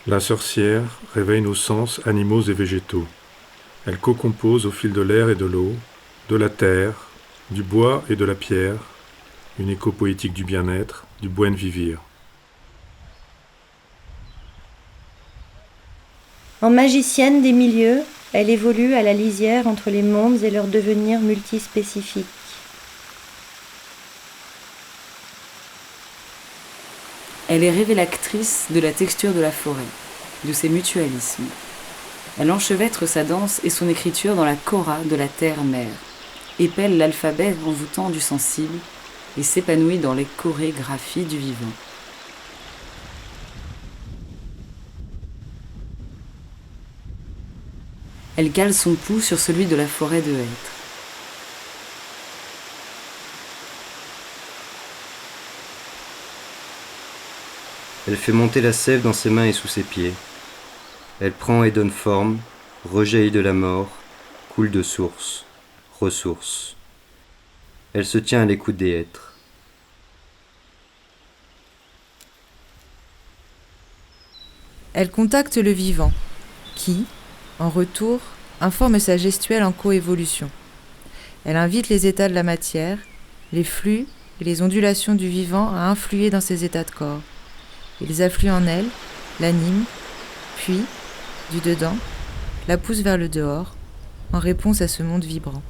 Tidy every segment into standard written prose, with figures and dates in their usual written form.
La sorcière réveille nos sens animaux et végétaux. Elle co-compose au fil de l'air et de l'eau, de la terre, du bois et de la pierre, une écho poétique du bien-être, du buen vivir. En magicienne des milieux, elle évolue à la lisière entre les mondes et leur devenir multispécifique. Elle est révélatrice de la texture de la forêt, de ses mutualismes. Elle enchevêtre sa danse et son écriture dans la kora de la terre-mère, épelle l'alphabet envoûtant du sensible et s'épanouit dans les chorégraphies du vivant. Elle cale son pouls sur celui de la forêt de hêtre. Elle fait monter la sève dans ses mains et sous ses pieds. Elle prend et donne forme, rejaillit de la mort, coule de source, ressource. Elle se tient à l'écoute des êtres. Elle contacte le vivant, qui, en retour, informe sa gestuelle en coévolution. Elle invite les états de la matière, les flux et les ondulations du vivant à influer dans ses états de corps. Ils affluent en elle, l'animent, puis, du dedans, la poussent vers le dehors, en réponse à ce monde vibrant.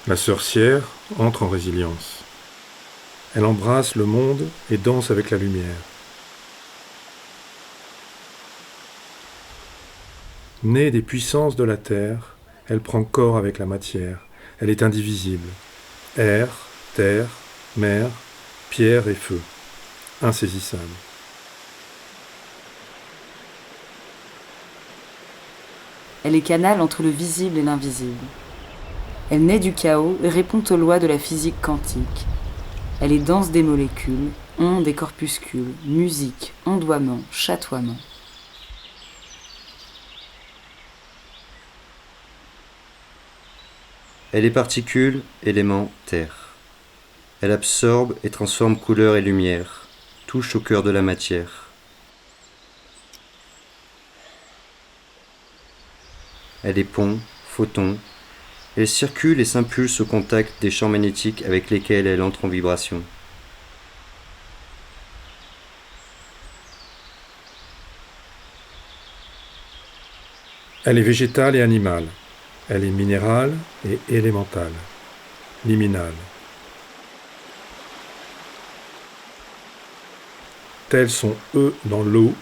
La sorcière entre en résilience. Elle embrasse le monde et danse avec la lumière. Née des puissances de la terre, elle prend corps avec la matière. Elle est indivisible. Air, terre, mer, pierre et feu. Insaisissable. Elle est canal entre le visible et l'invisible. Elle naît du chaos et répond aux lois de la physique quantique. Elle est danse des molécules, ondes et corpuscules, musique, ondoiement, chatoiement. Elle est particule, élément, terre. Elle absorbe et transforme couleur et lumière, touche au cœur de la matière. Elle est pont, photon. Elle circule et s'impulse au contact des champs magnétiques avec lesquels elle entre en vibration. Elle est végétale et animale. Elle est minérale et élémentale. Liminale. Tels sont eux dans l'eau,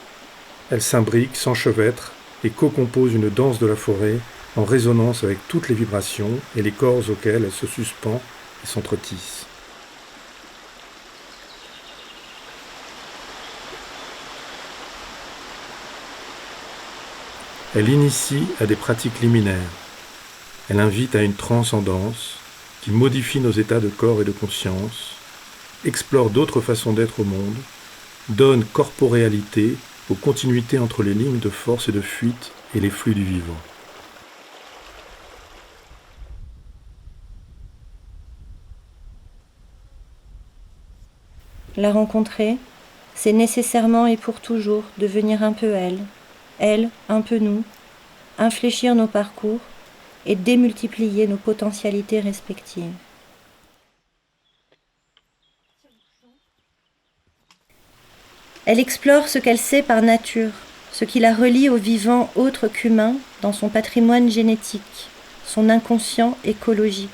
elle s'imbrique, s'enchevêtre et co-compose une danse de la forêt en résonance avec toutes les vibrations et les corps auxquels elle se suspend et s'entretisse. Elle initie à des pratiques liminaires. Elle invite à une transcendance qui modifie nos états de corps et de conscience, explore d'autres façons d'être au monde, donne corporéalité aux continuités entre les lignes de force et de fuite et les flux du vivant. La rencontrer, c'est nécessairement et pour toujours devenir un peu elle, elle un peu nous, infléchir nos parcours et démultiplier nos potentialités respectives. Elle explore ce qu'elle sait par nature, ce qui la relie au vivant autre qu'humain dans son patrimoine génétique, son inconscient écologique.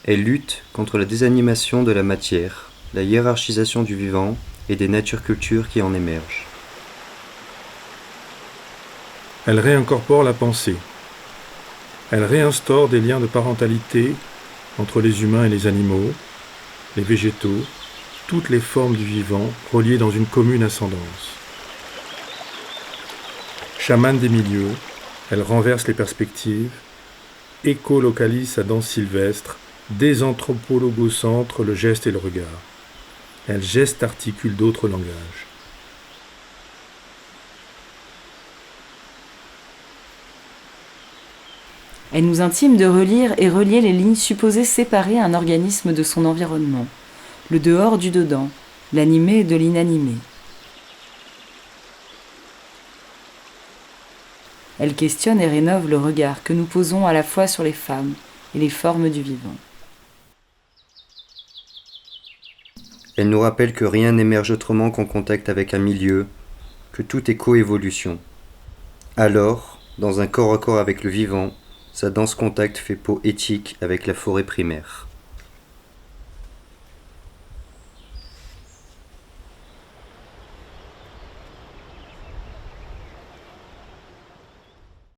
Elle lutte contre la désanimation de la matière, la hiérarchisation du vivant et des natures-cultures qui en émergent. Elle réincorpore la pensée. Elle réinstaure des liens de parentalité entre les humains et les animaux, les végétaux, toutes les formes du vivant reliées dans une commune ascendance. Chamane des milieux, elle renverse les perspectives, écolocalise sa danse sylvestre, désanthropologocentre le geste et le regard. Elle geste-articule d'autres langages. Elle nous intime de relire et relier les lignes supposées séparer un organisme de son environnement, le dehors du dedans, l'animé de l'inanimé. Elle questionne et rénove le regard que nous posons à la fois sur les femmes et les formes du vivant. Elle nous rappelle que rien n'émerge autrement qu'en contact avec un milieu, que tout est coévolution. Alors, dans un corps à corps avec le vivant, sa dense contact fait peau éthique avec la forêt primaire.